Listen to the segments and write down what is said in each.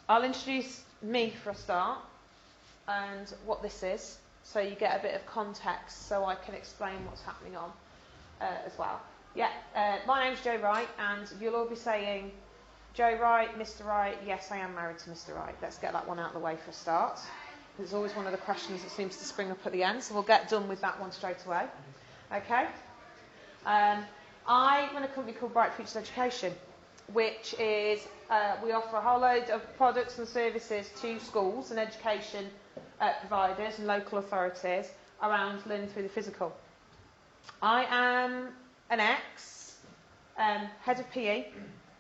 I'll introduce me for a start and what this is, so you get a bit of context so I can explain what's happening on as well. Yeah, my name's Jo Wright, and you'll all be saying, Jo Wright, Mr. Wright. Yes, I am married to Mr. Wright. Let's get that one out of the way for a start. There's always one of the questions that seems to spring up at the end, so we'll get done with that one straight away. Okay? I run a company called Bright Futures Education, which is, we offer a whole load of products and services to schools and education providers and local authorities around learning through the physical. I am an head of PE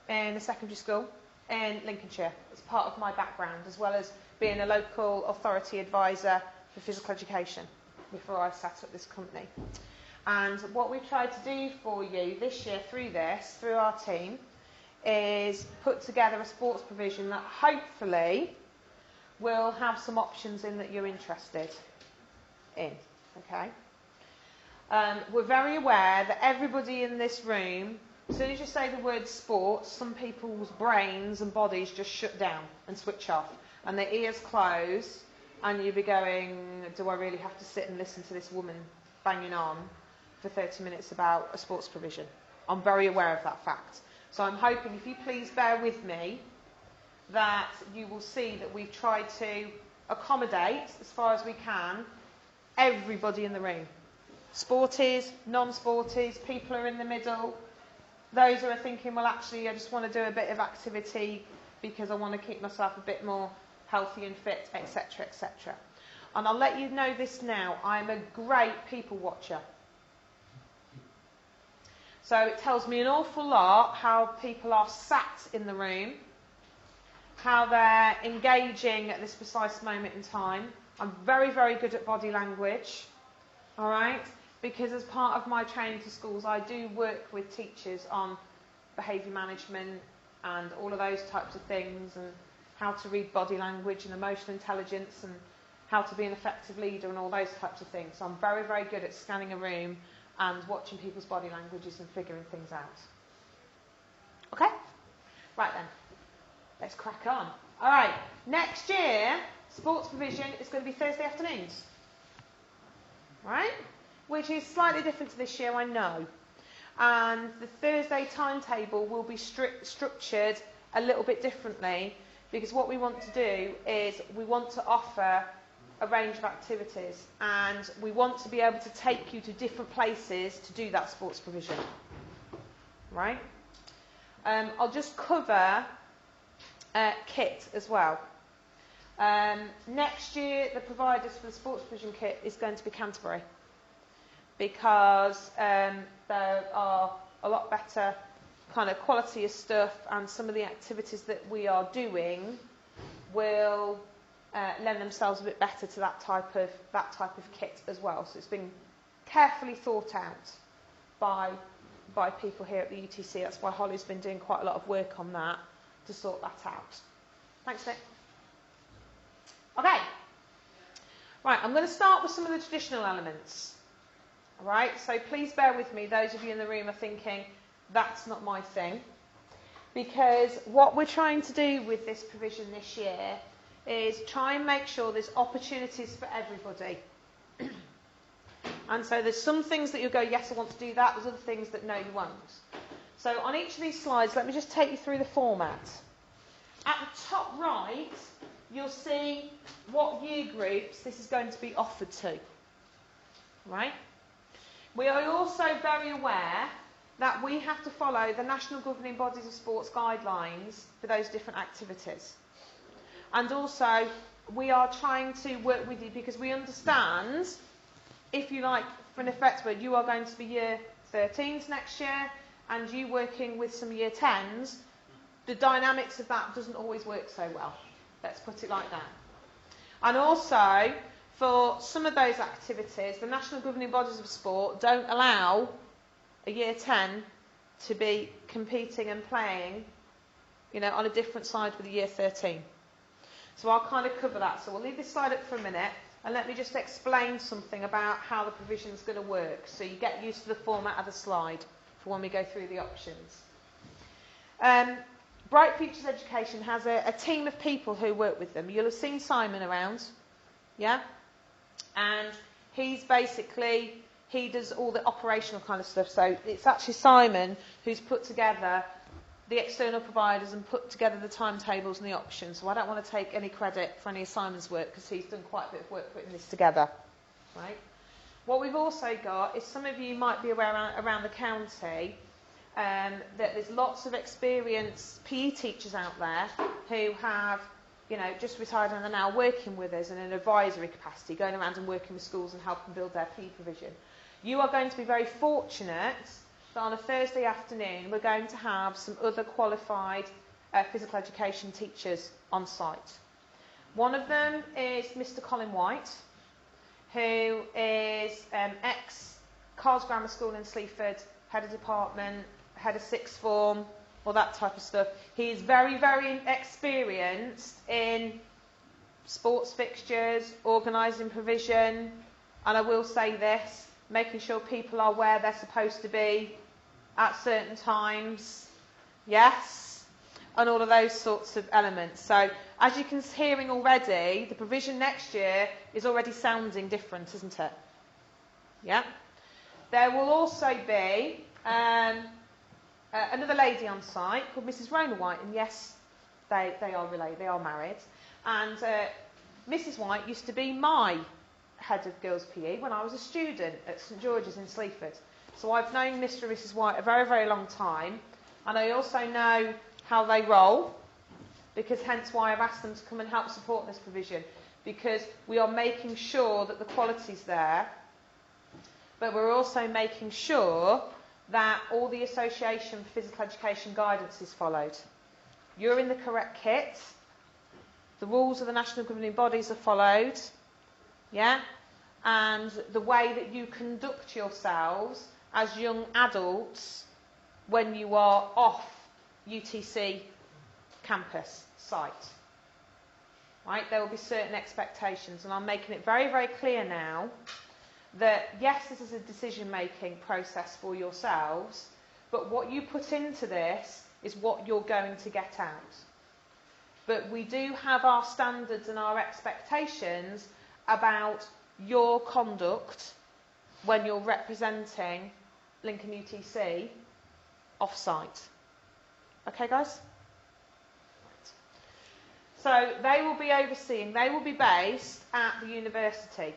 in a secondary school in Lincolnshire. It's part of my background, as well as being a local authority advisor for physical education before I set up this company. And what we've tried to do for you this year through our team, is put together a sports provision that hopefully will have some options in that you're interested in. Okay? We're very aware that everybody in this room, as soon as you say the word sports, some people's brains and bodies just shut down and switch off, and their ears close, and you'll be going, do I really have to sit and listen to this woman banging on for 30 minutes about a sports provision? I'm very aware of that fact. So I'm hoping, if you please bear with me, that you will see that we've tried to accommodate, as far as we can, everybody in the room. Sporties, non-sporties, people are in the middle. Those who are thinking, well, actually, I just want to do a bit of activity because I want to keep myself a bit more healthy and fit, etc., etc. And I'll let you know this now. I'm a great people watcher. So it tells me an awful lot how people are sat in the room, how they're engaging at this precise moment in time. I'm very, very good at body language, all right? Because as part of my training to schools, I do work with teachers on behaviour management and all of those types of things, and how to read body language and emotional intelligence, and how to be an effective leader and all those types of things. So I'm very, very good at scanning a room and watching people's body languages and figuring things out. Okay? Right then. Let's crack on. All right. Next year, sports provision is going to be Thursday afternoons. Right? Which is slightly different to this year, I know. And the Thursday timetable will be structured a little bit differently, because what we want to do is we want to offer a range of activities, and we want to be able to take you to different places to do that sports provision. Right? I'll just cover kit as well. Next year, the providers for the sports provision kit is going to be Canterbury, because there are a lot better kind of quality of stuff, and some of the activities that we are doing will lend themselves a bit better to that type of kit as well. So it's been carefully thought out by people here at the UTC. That's why Holly's been doing quite a lot of work on that to sort that out. Thanks, Nick. Okay. Right, I'm going to start with some of the traditional elements. All right, so please bear with me. Those of you in the room are thinking, that's not my thing. Because what we're trying to do with this provision this year is try and make sure there's opportunities for everybody. And so there's some things that you'll go, yes, I want to do that. There's other things that no, you won't. So on each of these slides, let me just take you through the format. At the top right, you'll see what year groups this is going to be offered to. Right? We are also very aware that we have to follow the National Governing Bodies of Sports guidelines for those different activities. And also, we are trying to work with you because we understand, if you like, for an effect where you are going to be year 13s next year, and you working with some year 10s, the dynamics of that doesn't always work so well. Let's put it like that. And also, for some of those activities, the National Governing Bodies of Sport don't allow a year 10 to be competing and playing, on a different side with a year 13. So I'll kind of cover that. So we'll leave this slide up for a minute, and let me just explain something about how the provision is going to work, so you get used to the format of the slide for when we go through the options. Bright Futures Education has a team of people who work with them. You'll have seen Simon around, yeah? And he's basically, he does all the operational kind of stuff. So it's actually Simon who's put together the external providers and put together the timetables and the options. So I don't want to take any credit for any of Simon's work because he's done quite a bit of work putting this together, right? What we've also got is, some of you might be aware around the county, that there's lots of experienced PE teachers out there who have, you know, just retired and are now working with us in an advisory capacity, going around and working with schools and helping build their PE provision. You are going to be very fortunate that on a Thursday afternoon we're going to have some other qualified physical education teachers on site. One of them is Mr. Colin White, who is ex-Carl's Grammar School in Sleaford, head of department, head of sixth form, all that type of stuff. He is very, very experienced in sports fixtures, organising provision, and I will say this, making sure people are where they're supposed to be at certain times, yes, and all of those sorts of elements. So, as you can hearing already, the provision next year is already sounding different, isn't it? Yeah. There will also be another lady on site called Mrs. Rona White, and yes, they are related, they are married. And Mrs. White used to be my head of girls' PE when I was a student at St George's in Sleaford. So I've known Mr. and Mrs. White a very, very long time, and I also know how they roll, because hence why I've asked them to come and help support this provision, because we are making sure that the quality's there, but we're also making sure that all the Association for Physical Education guidance is followed. You're in the correct kit, the rules of the national governing bodies are followed, yeah, and the way that you conduct yourselves as young adults when you are off UTC campus site. Right, there will be certain expectations, and I'm making it very, very clear now that yes, this is a decision-making process for yourselves, but what you put into this is what you're going to get out. But we do have our standards and our expectations about your conduct when you're representing Lincoln UTC off-site. Okay, guys? So they will be overseeing, they will be based at the university.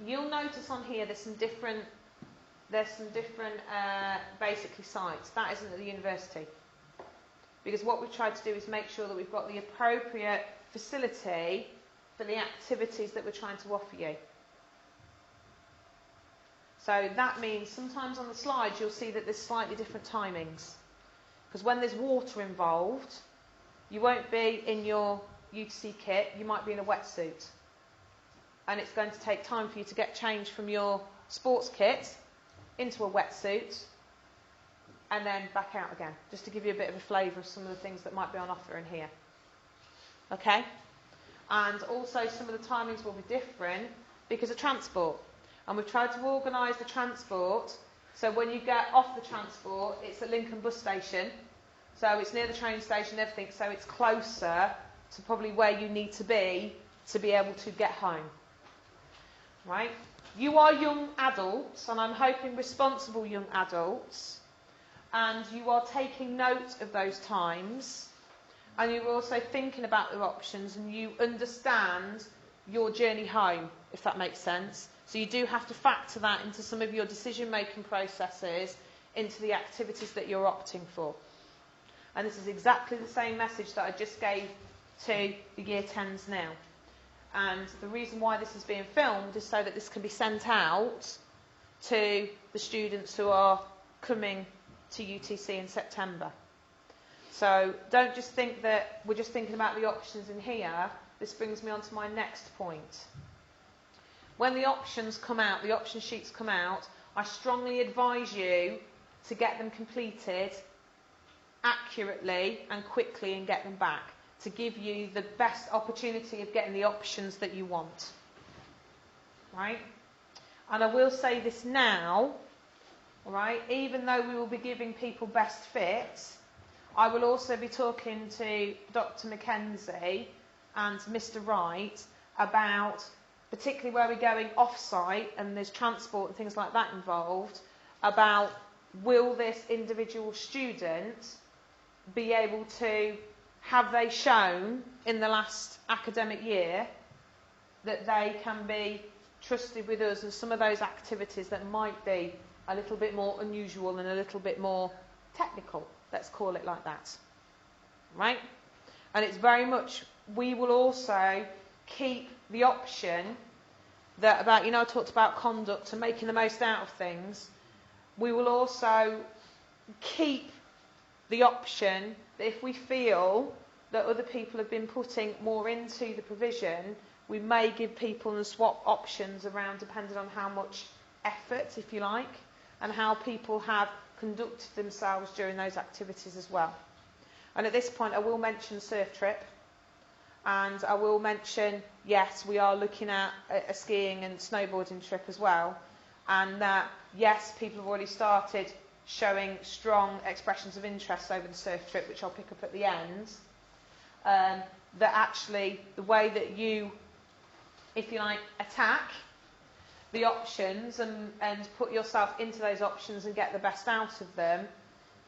You'll notice on here there's some different basically sites. That isn't at the university. Because what we've tried to do is make sure that we've got the appropriate facility for the activities that we're trying to offer you. So that means sometimes on the slides you'll see that there's slightly different timings. Because when there's water involved, you won't be in your UTC kit, you might be in a wetsuit. And it's going to take time for you to get changed from your sports kit into a wetsuit and then back out again, just to give you a bit of a flavour of some of the things that might be on offer in here. Okay? And also some of the timings will be different because of transport. And we've tried to organise the transport so when you get off the transport, it's at Lincoln bus station. So it's near the train station and everything, so it's closer to probably where you need to be able to get home. Right? You are young adults, and I'm hoping responsible young adults, and you are taking note of those times, and you're also thinking about your options, and you understand your journey home, if that makes sense. So you do have to factor that into some of your decision-making processes, into the activities that you're opting for. And this is exactly the same message that I just gave to the Year 10s now. And the reason why this is being filmed is so that this can be sent out to the students who are coming to UTC in September. So don't just think that we're just thinking about the options in here. This brings me on to my next point. When the options come out, the option sheets come out, I strongly advise you to get them completed accurately and quickly and get them back to give you the best opportunity of getting the options that you want. Right? And I will say this now, all right, even though we will be giving people best fit, I will also be talking to Dr. Mackenzie and Mr. Wright about, particularly where we're going off-site and there's transport and things like that involved, about will this individual student be able to, have they shown in the last academic year that they can be trusted with us and some of those activities that might be a little bit more unusual and a little bit more technical, let's call it like that, right? And it's very much, we will also keep the option that about, I talked about conduct and making the most out of things. We will also keep the option that if we feel that other people have been putting more into the provision, we may give people and swap options around depending on how much effort, if you like, and how people have conducted themselves during those activities as well. And at this point I will mention surf trip, and I will mention, yes, we are looking at a skiing and snowboarding trip as well, and that, yes, people have already started showing strong expressions of interest over the surf trip, which I'll pick up at the end, that actually the way that you, if you like, attack the options and put yourself into those options and get the best out of them,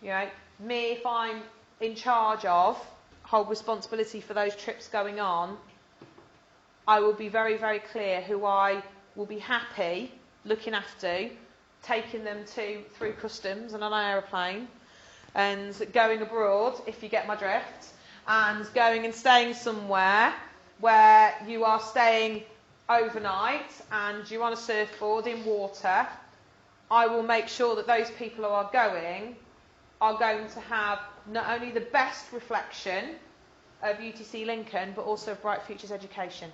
me, if I'm in charge of, hold responsibility for those trips going on, I will be very, very clear who I will be happy looking after, taking them through customs and on an aeroplane, and going abroad, if you get my drift, and going and staying somewhere where you are staying overnight and you're on a surfboard in water. I will make sure that those people who are going to have not only the best reflection of UTC Lincoln, but also of Bright Futures Education.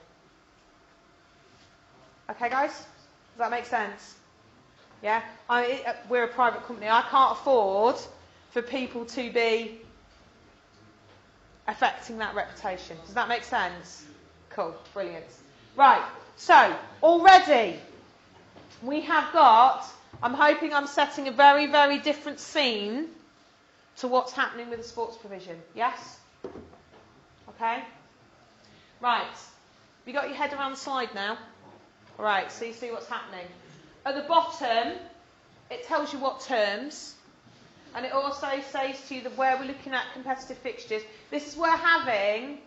Okay, guys? Does that make sense? Yeah? We're a private company. I can't afford for people to be affecting that reputation. Does that make sense? Cool. Brilliant. Right. So, already we have got, I'm hoping I'm setting a very, very different scene to what's happening with the sports provision. Yes? Okay? Right. You got your head around the slide now? Right, so you see what's happening. At the bottom, it tells you what terms, and it also says to you that where we're looking at competitive fixtures, this is where having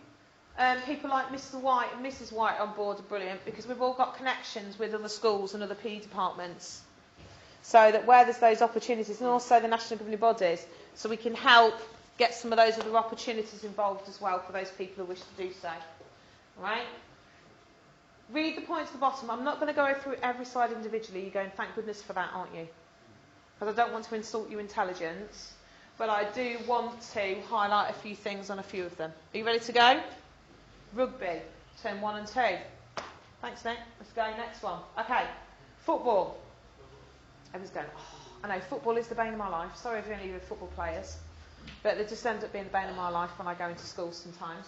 people like Mr. White and Mrs. White on board are brilliant, because we've all got connections with other schools and other PE departments. So that where there's those opportunities, and also the national governing bodies, so we can help get some of those other opportunities involved as well for those people who wish to do so. All right? Read the points at the bottom. I'm not going to go through every slide individually. You're going, thank goodness for that, aren't you? Because I don't want to insult your intelligence, but I do want to highlight a few things on a few of them. Are you ready to go? Rugby, term 1 and 2. Thanks, Nick. Let's go next one. Okay, football. Everyone's going, I know, football is the bane of my life. Sorry if any of you are football players, but they just end up being the bane of my life when I go into school sometimes.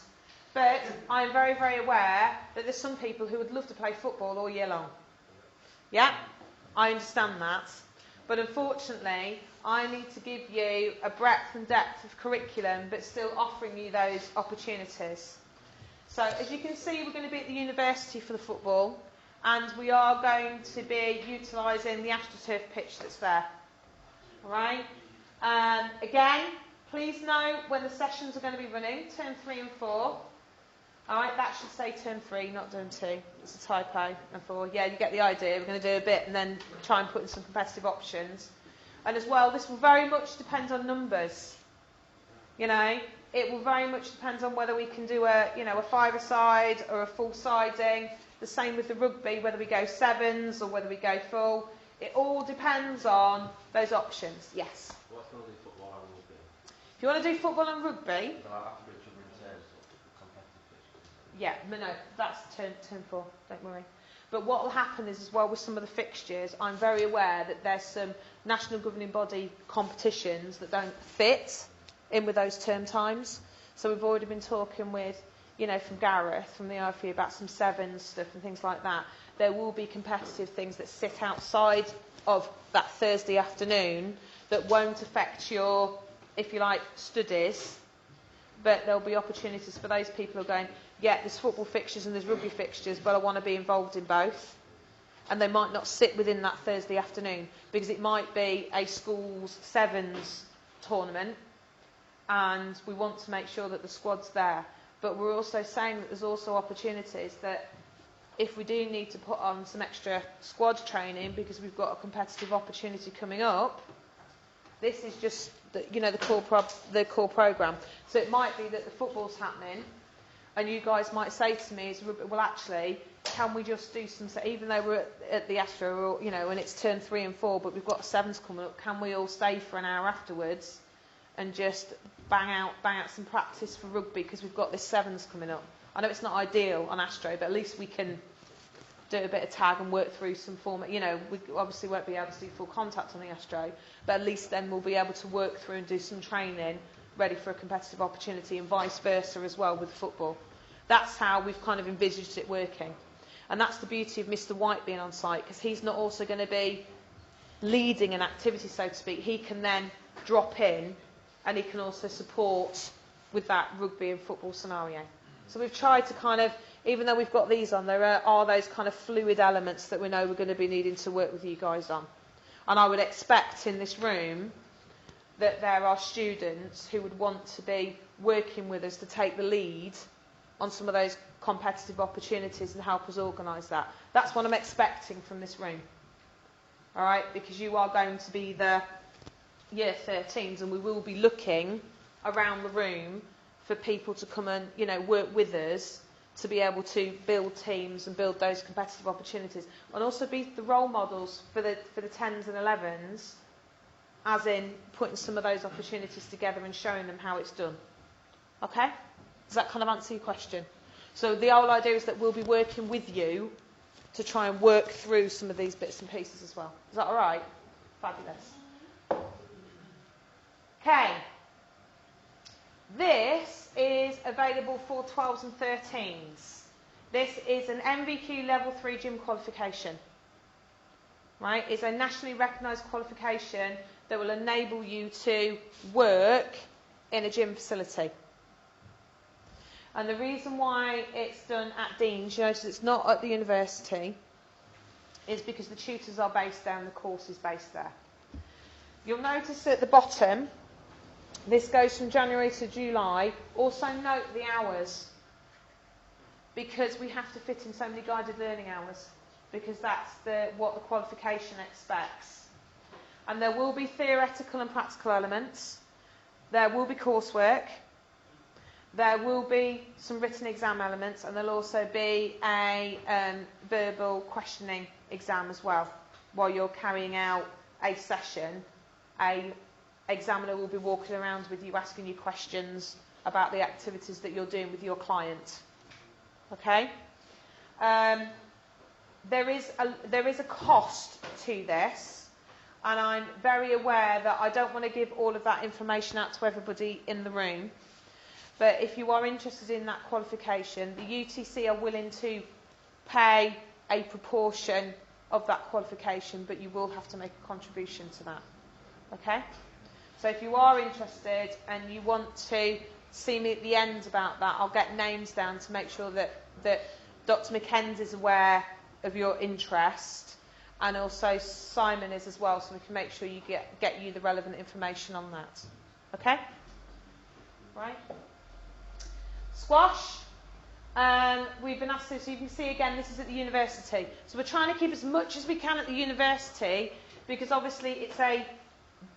But I'm very, very aware that there's some people who would love to play football all year long. Yeah, I understand that. But unfortunately, I need to give you a breadth and depth of curriculum, but still offering you those opportunities. So as you can see, we're going to be at the university for the football, and we are going to be utilising the AstroTurf pitch that's there. All right? Again, please know when the sessions are going to be running, term 3 and 4. All right, that should say term 3, not term 2. It's a typo. And 4, yeah, you get the idea. We're going to do a bit and then try and put in some competitive options. And as well, this will very much depend on numbers. It will very much depend on whether we can do a 5-a-side or a full siding. The same with the rugby, whether we go 7s or whether we go full. It all depends on those options. Yes. What's going to do football and rugby? If you want to do football and rugby, yeah, no, that's term 4, don't worry. But what will happen is, as well, with some of the fixtures, I'm very aware that there's some national governing body competitions that don't fit in with those term times. So we've already been talking with, from Gareth, from the IFE, about some 7 stuff and things like that. There will be competitive things that sit outside of that Thursday afternoon that won't affect your if you like, studies, but there'll be opportunities for those people who are going, yeah, there's football fixtures and there's rugby fixtures, but I want to be involved in both. And they might not sit within that Thursday afternoon, because it might be a school's sevens tournament, and we want to make sure that the squad's there. But we're also saying that there's also opportunities that if we do need to put on some extra squad training because we've got a competitive opportunity coming up, this is just the core programme. So it might be that the football's happening, and you guys might say to me, well, actually, can we just do some, even though we're at the Astro, or, and it's turn 3 and 4, but we've got sevens coming up, can we all stay for an hour afterwards and just bang out some practice for rugby because we've got this sevens coming up? I know it's not ideal on Astro, but at least we can do a bit of tag and work through some format. We obviously won't be able to do full contact on the Astro, but at least then we'll be able to work through and do some training ready for a competitive opportunity, and vice versa as well with football. That's how we've kind of envisaged it working. And that's the beauty of Mr. White being on site, because he's not also going to be leading an activity, so to speak. He can then drop in, and he can also support with that rugby and football scenario. So we've tried to kind of, even though we've got these on, there are those kind of fluid elements that we know we're going to be needing to work with you guys on. And I would expect in this room that there are students who would want to be working with us to take the lead on some of those competitive opportunities and help us organise that. That's what I'm expecting from this room. All right? Because you are going to be the year 13s, and we will be looking around the room for people to come and, work with us to be able to build teams and build those competitive opportunities, and also be the role models for the 10s and 11s, as in putting some of those opportunities together and showing them how it's done. Okay? Does that kind of answer your question? So the whole idea is that we'll be working with you to try and work through some of these bits and pieces as well. Is that all right? Fabulous. Okay. This is available for 12s and 13s. This is an MVQ Level 3 gym qualification. Right? It's a nationally recognised qualification that will enable you to work in a gym facility. And the reason why it's done at Dean's, you notice it's not at the university, is because the tutors are based there and the course is based there. You'll notice at the bottom, this goes from January to July. Also note the hours, because we have to fit in so many guided learning hours, because that's what the qualification expects. And there will be theoretical and practical elements. There will be coursework. There will be some written exam elements, and there'll also be a verbal questioning exam as well. While you're carrying out a session, an examiner will be walking around with you, asking you questions about the activities that you're doing with your client. Okay? There is a cost to this, and I'm very aware that I don't want to give all of that information out to everybody in the room. But if you are interested in that qualification, the UTC are willing to pay a proportion of that qualification, but you will have to make a contribution to that. Okay? So if you are interested and you want to see me at the end about that, I'll get names down to make sure that Dr. McKenzie is aware of your interest, and also Simon is as well, so we can make sure you get you the relevant information on that. Okay? Right? Squash. We've been asked to, so you can see again, this is at the university. So we're trying to keep as much as we can at the university, because obviously it's a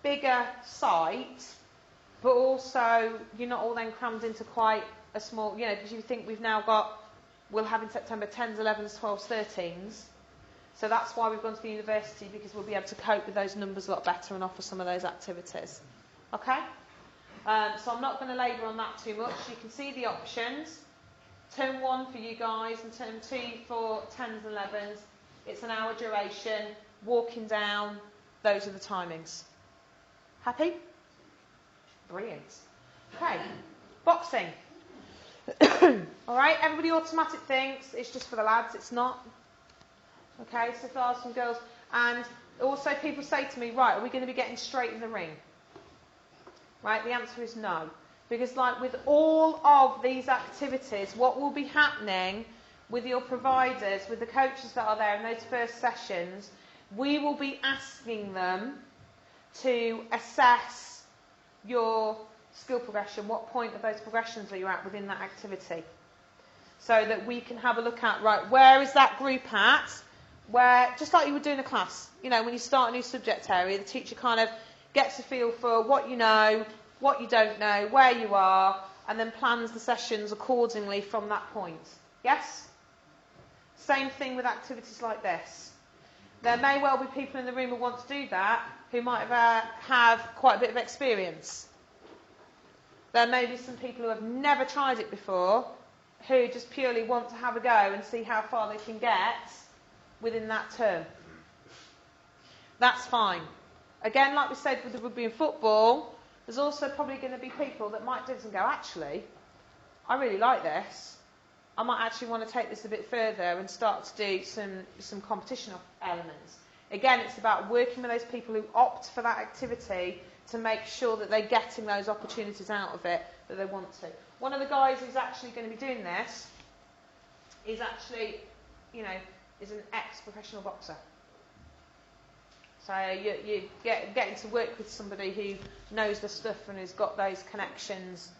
bigger site, but also you're not all then crammed into quite a small, because you think we'll have in September 10s, 11s, 12s, 13s. So that's why we've gone to the university, because we'll be able to cope with those numbers a lot better and offer some of those activities. Okay? So I'm not going to labour on that too much. You can see the options. Term 1 for you guys and term 2 for 10s and 11s. It's an hour duration, walking down, those are the timings. Happy? Brilliant. Okay, boxing. Alright, everybody automatic thinks it's just for the lads, it's not. Okay, so there are some girls. And also people say to me, right, are we going to be getting straight in the ring? Right, the answer is no. Because like with all of these activities, what will be happening with your providers, with the coaches that are there in those first sessions, we will be asking them to assess your skill progression. What point of those progressions are you at within that activity? So that we can have a look at, right, where is that group at? Where, just like you would do in a class, you know, when you start a new subject area, the teacher kind of gets a feel for what you know, what you don't know, where you are, and then plans the sessions accordingly from that point. Yes? Same thing with activities like this. There may well be people in the room who want to do that who might have quite a bit of experience. There may be some people who have never tried it before who just purely want to have a go and see how far they can get within that term. That's fine. Again, like we said with the rugby and football, there's also probably going to be people that might do this and go, actually, I really like this. I might actually want to take this a bit further and start to do some competition elements. Again, it's about working with those people who opt for that activity to make sure that they're getting those opportunities out of it that they want to. One of the guys who's actually going to be doing this is actually, you know, is an ex-professional boxer. So you getting to work with somebody who knows the stuff and has got those connections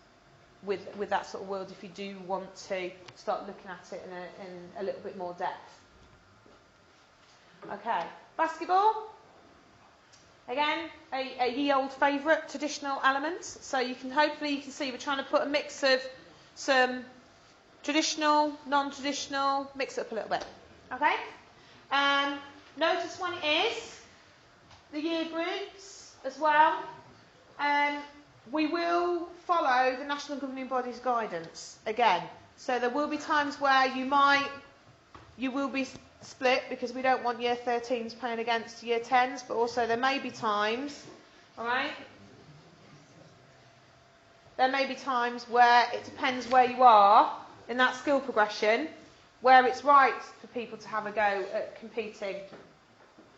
with that sort of world if you do want to start looking at it in a little bit more depth. Okay, basketball. Again, a ye old favourite, traditional elements. So hopefully you can see we're trying to put a mix of some traditional, non-traditional, mix it up a little bit. Okay? Notice when it is the year groups as well. We will follow the National Governing Body's guidance again. So there will be times where you will be split because we don't want year 13s playing against year 10s, but also there may be times, alright? There may be times where it depends where you are in that skill progression, where it's right for people to have a go at competing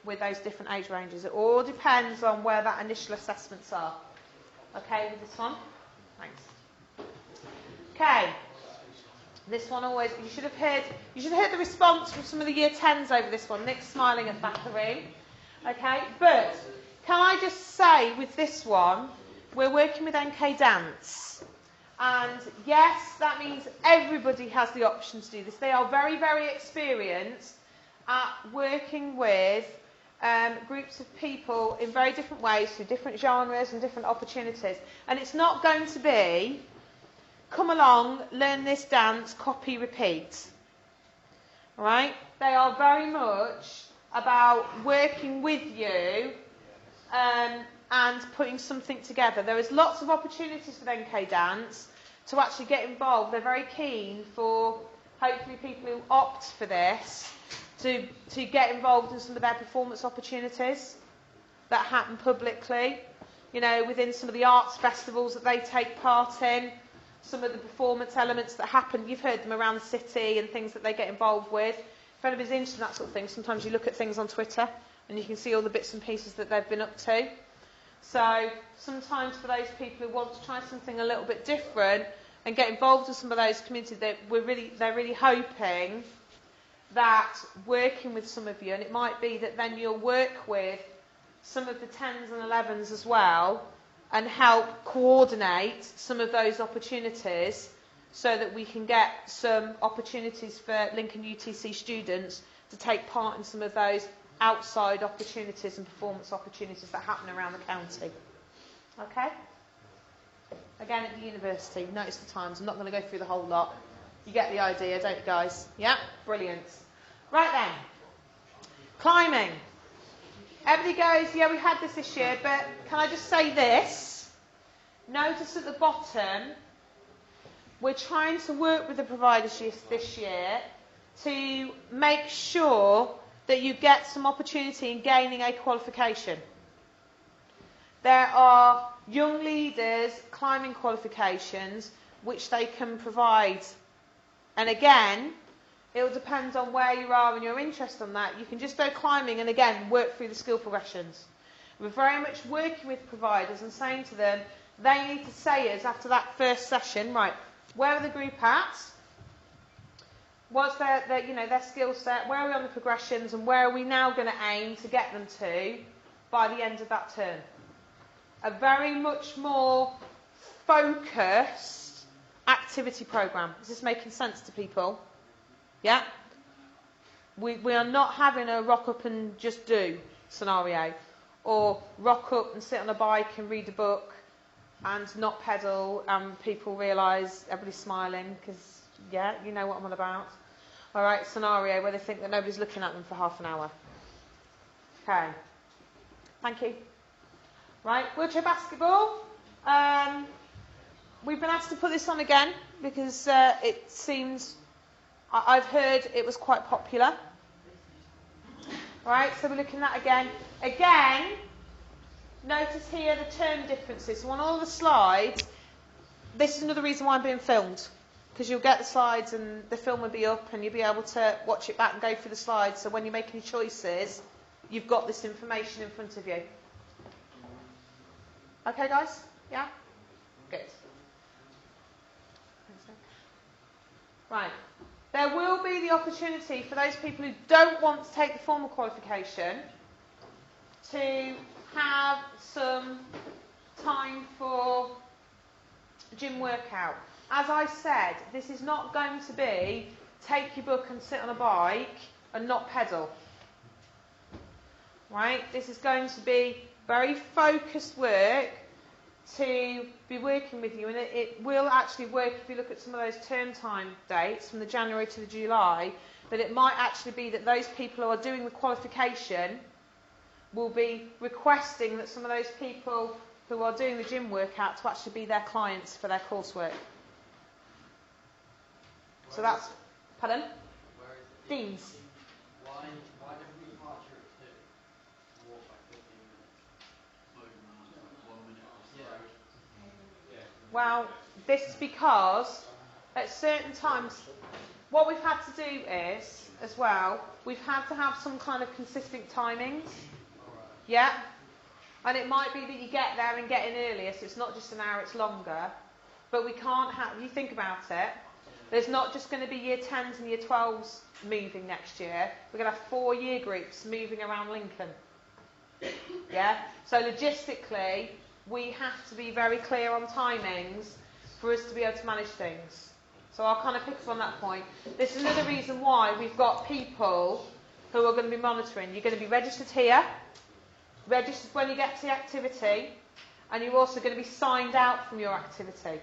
with those different age ranges. It all depends on where that initial assessments are. Okay with this one? Thanks. Okay. This one always, you should have heard the response from some of the year 10s over this one. Nick's smiling at the back of the room. Okay, but can I just say with this one, we're working with NK Dance. And yes, that means everybody has the option to do this. They are very, very experienced at working with groups of people in very different ways through different genres and different opportunities. And it's not going to be come along, learn this dance, copy, repeat. Alright? They are very much about working with you and putting something together. There is lots of opportunities with NK Dance to actually get involved. They're very keen for hopefully people who opt for this to get involved in some of their performance opportunities that happen publicly. You know, within some of the arts festivals that they take part in. Some of the performance elements that happen, you've heard them around the city and things that they get involved with. If anybody's interested in that sort of thing, sometimes you look at things on Twitter and you can see all the bits and pieces that they've been up to. So sometimes for those people who want to try something a little bit different and get involved in some of those communities, they're really hoping that working with some of you, and it might be that then you'll work with some of the 10s and 11s as well, and help coordinate some of those opportunities so that we can get some opportunities for Lincoln UTC students to take part in some of those outside opportunities and performance opportunities that happen around the county. Okay? Again, at the university, notice the times. I'm not going to go through the whole lot. You get the idea, don't you guys? Yeah? Brilliant. Right then. Climbing. Everybody goes, yeah, we had this year, but can I just say this? Notice at the bottom, we're trying to work with the providers this year to make sure that you get some opportunity in gaining a qualification. There are young leaders climbing qualifications which they can provide. And again, it will depend on where you are and your interest on that. You can just go climbing and again work through the skill progressions. We're very much working with providers and saying to them, they need to say us after that first session, right, where are the group at? What's their skill set? Where are we on the progressions? And where are we now going to aim to get them to by the end of that term? A very much more focused activity programme. Is this making sense to people? Yeah? We are not having a rock up and just do scenario. Or rock up and sit on a bike and read a book and not pedal and people realise everybody's smiling because, yeah, you know what I'm on about. All right, scenario where they think that nobody's looking at them for half an hour. Okay. Thank you. Right, wheelchair basketball. We've been asked to put this on again because it seems, I've heard it was quite popular. Right, so we're looking at that again. Again, notice here the term differences. So on all the slides, this is another reason why I'm being filmed. Because you'll get the slides and the film will be up and you'll be able to watch it back and go through the slides. So when you're making your choices, you've got this information in front of you. Okay, guys? Yeah? Good. Right. There will be the opportunity for those people who don't want to take the formal qualification to have some time for gym workout. As I said, this is not going to be take your book and sit on a bike and not pedal. Right? This is going to be very focused work to be working with you, and it will actually work if you look at some of those term time dates from the January to the July, that it might actually be that those people who are doing the qualification will be requesting that some of those people who are doing the gym workout to actually be their clients for their coursework. So that's, pardon? Where is it? Deans. Why don't we departure at 2? Walk like 15 minutes. Moving on like 1 minute across the road. Yeah. Well, this is because at certain times, what we've had to do is, as well, we've had to have some kind of consistent timings. Yeah? And it might be that you get there and get in earlier, so it's not just an hour, it's longer. But we can't have, if you think about it, there's not just going to be year 10s and year 12s moving next year. We're going to have 4 year groups moving around Lincoln. Yeah? So logistically, we have to be very clear on timings for us to be able to manage things. So I'll kind of pick up on that point. This is another reason why we've got people who are going to be monitoring. You're going to be registered here, registered when you get to the activity, and you're also going to be signed out from your activity.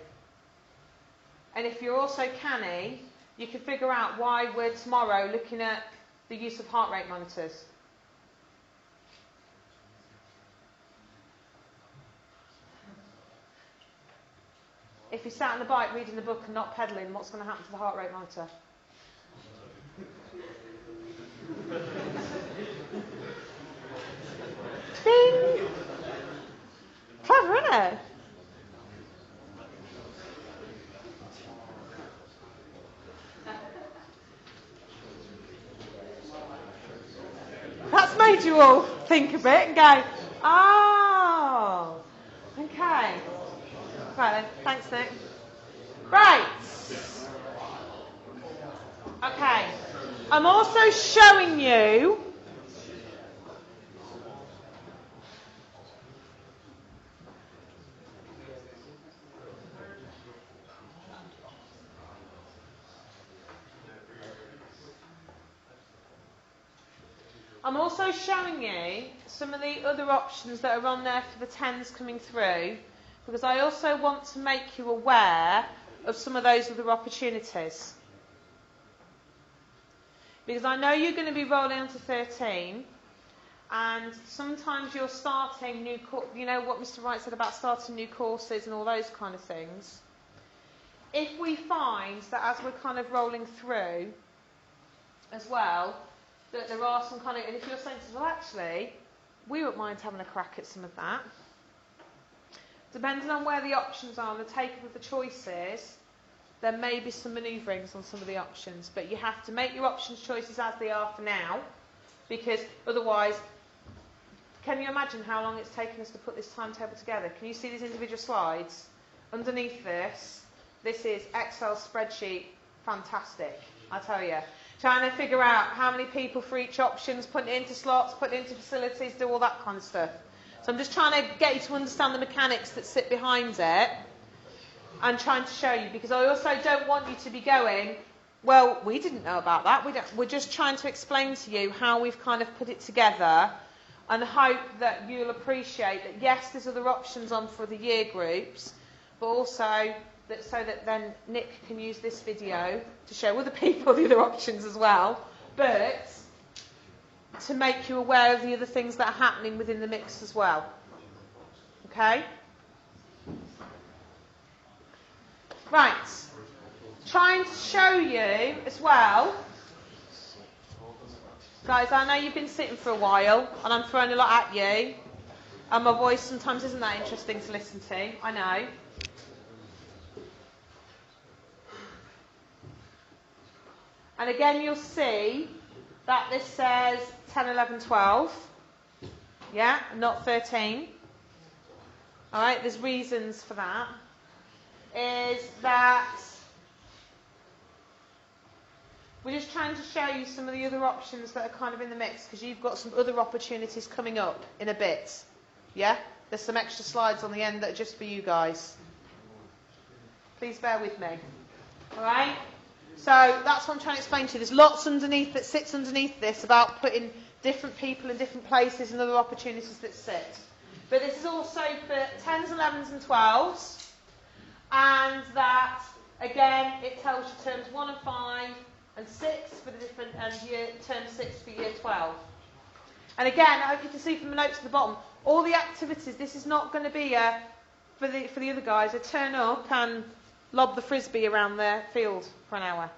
And if you're also canny, you can figure out why we're tomorrow looking at the use of heart rate monitors. If you sat on the bike reading the book and not pedalling, what's going to happen to the heart rate monitor? Ding! Clever, isn't it? That's made you all think a bit and go, oh, okay. Right then, thanks Nick. Right. Okay. I'm also showing you some of the other options that are on there for the 10s coming through, because I also want to make you aware of some of those other opportunities. Because I know you're going to be rolling onto 13, and sometimes you're starting new courses. You know what Mr. Wright said about starting new courses and all those kind of things. If we find that as we're kind of rolling through as well, that there are some kind of, and if you're saying, well actually, we wouldn't mind having a crack at some of that. Depending on where the options are and the taking of the choices, there may be some manoeuvrings on some of the options, but you have to make your options choices as they are for now, because otherwise, can you imagine how long it's taken us to put this timetable together? Can you see these individual slides? Underneath this is Excel spreadsheet. Fantastic, I tell you. Trying to figure out how many people for each options, putting it into slots, putting it into facilities, do all that kind of stuff. So I'm just trying to get you to understand the mechanics that sit behind it and trying to show you, because I also don't want you to be going, well, we didn't know about that. We're just trying to explain to you how we've kind of put it together, and hope that you'll appreciate that, yes, there's other options on for the year groups, but also that so that then Nick can use this video to show other people the other options as well, but to make you aware of the other things that are happening within the mix as well. Okay? Right. Trying to show you as well. Guys, I know you've been sitting for a while and I'm throwing a lot at you. And my voice sometimes isn't that interesting to listen to. I know. And again, you'll see that this says 10, 11, 12. Yeah, not 13. All right, there's reasons for that. Is that we're just trying to show you some of the other options that are kind of in the mix, because you've got some other opportunities coming up in a bit. Yeah? There's some extra slides on the end that are just for you guys. Please bear with me. All right? So that's what I'm trying to explain to you. There's lots underneath that sits underneath this about putting different people in different places and other opportunities that sit. But this is also for 10s, 11s and 12s. And that, again, it tells you terms 1 and 5 and 6 for the different, and term 6 for year 12. And again, I hope you can see from the notes at the bottom, all the activities, this is not going to be for the other guys, a turn up and lob the frisbee around their field for an hour.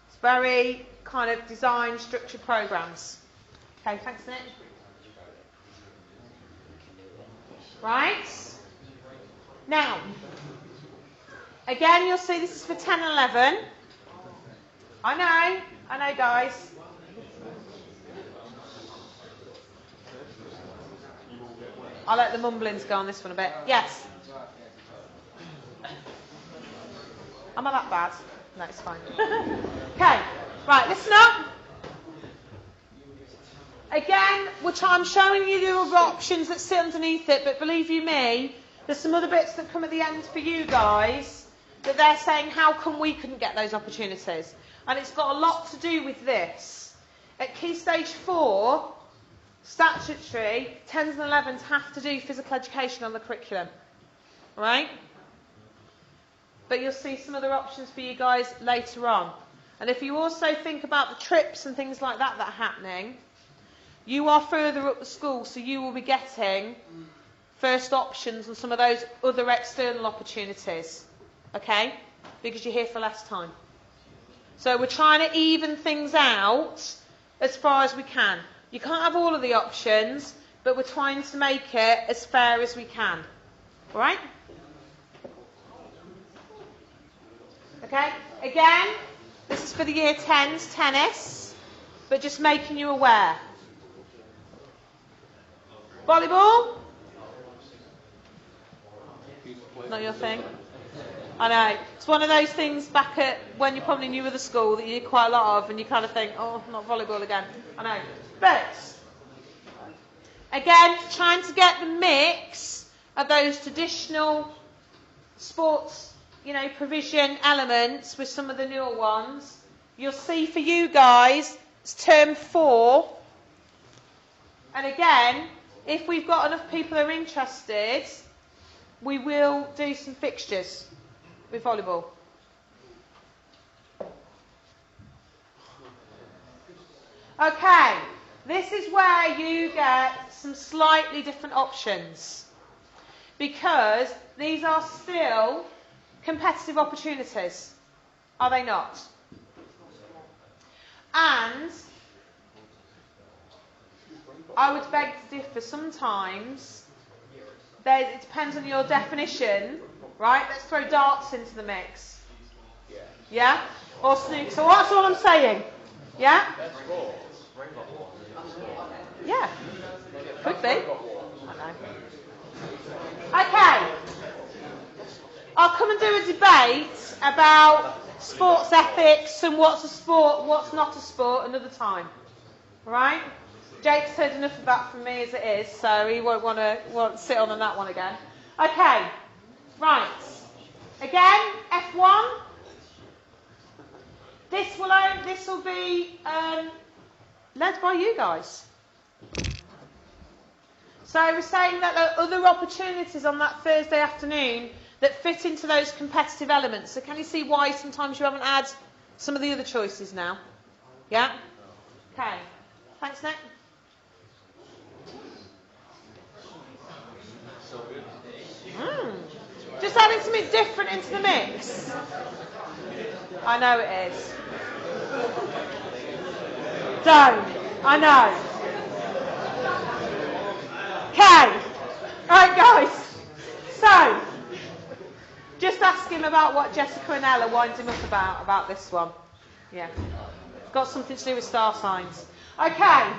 It's very kind of design, structured programs. Okay, thanks, Nick. Right. Now, again, you'll see this is for 10 and 11. I know, guys. I'll let the mumblings go on this one a bit. Yes. Am I that bad? No, it's fine. Okay, right, listen up. Again, which I'm showing you the other options that sit underneath it, but believe you me, there's some other bits that come at the end for you guys that they're saying, how come we couldn't get those opportunities? And it's got a lot to do with this. At Key Stage 4, statutory, 10s and 11s have to do physical education on the curriculum. Right? But you'll see some other options for you guys later on. And if you also think about the trips and things like that that are happening, you are further up the school, so you will be getting first options on some of those other external opportunities. Okay? Because you're here for less time. So we're trying to even things out as far as we can. You can't have all of the options, but we're trying to make it as fair as we can. All right? Okay? Again, this is for the year 10s, tennis, but just making you aware. Volleyball? Not your thing? I know. It's one of those things back at when you probably knew of the school that you did quite a lot of, and you kind of think, oh, not volleyball again. I know. But, again, trying to get the mix of those traditional sports, provision elements with some of the newer ones. You'll see for you guys, it's term 4. And again, if we've got enough people who are interested, we will do some fixtures with volleyball. Okay, this is where you get some slightly different options, because these are still competitive opportunities, are they not? And I would beg to differ sometimes. It depends on your definition, right? Let's throw darts into the mix. Yeah? Or snooker. So that's all I'm saying. Yeah? Yeah, could be. I know. Okay. I'll come and do a debate about sports ethics and what's a sport, what's not a sport another time. Alright? Jake's heard enough of that from me as it is, so he won't want to sit on that one again. Okay. Right. Again, F1. This will be led by you guys. So we're saying that there are other opportunities on that Thursday afternoon that fit into those competitive elements. So can you see why sometimes you haven't had some of the other choices now? Yeah? Okay. Thanks, Nick. Just adding something different into the mix. I know it is. Don't. I know. Okay. Right, guys. So, just ask him about what Jessica and Ella winds him up about this one. Yeah. Got something to do with star signs. Okay.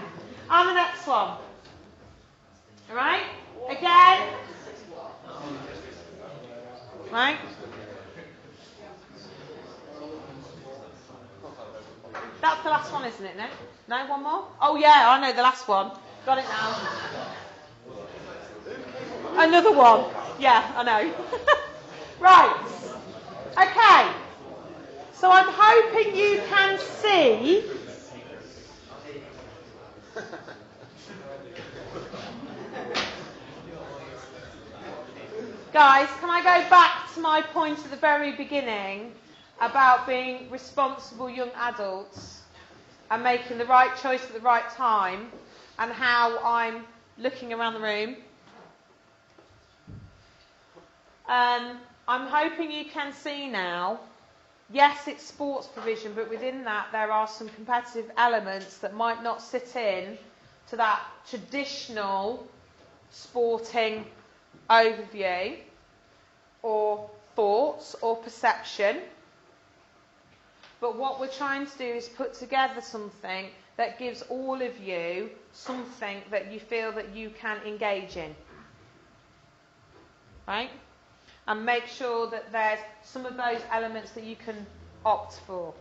And the next one. Alright? Again. Right? That's the last one, isn't it, Nick? No, one more? Oh, yeah, I know the last one. Got it now. Another one. Yeah, I know. Right. Okay. So I'm hoping you can see. Guys, can I go back to my point at the very beginning about being responsible young adults and making the right choice at the right time and how I'm looking around the room? I'm hoping you can see now, yes, it's sports provision, but within that there are some competitive elements that might not sit in to that traditional sporting overview or thoughts or perception. But what we're trying to do is put together something that gives all of you something that you feel that you can engage in. Right? And make sure that there's some of those elements that you can opt for.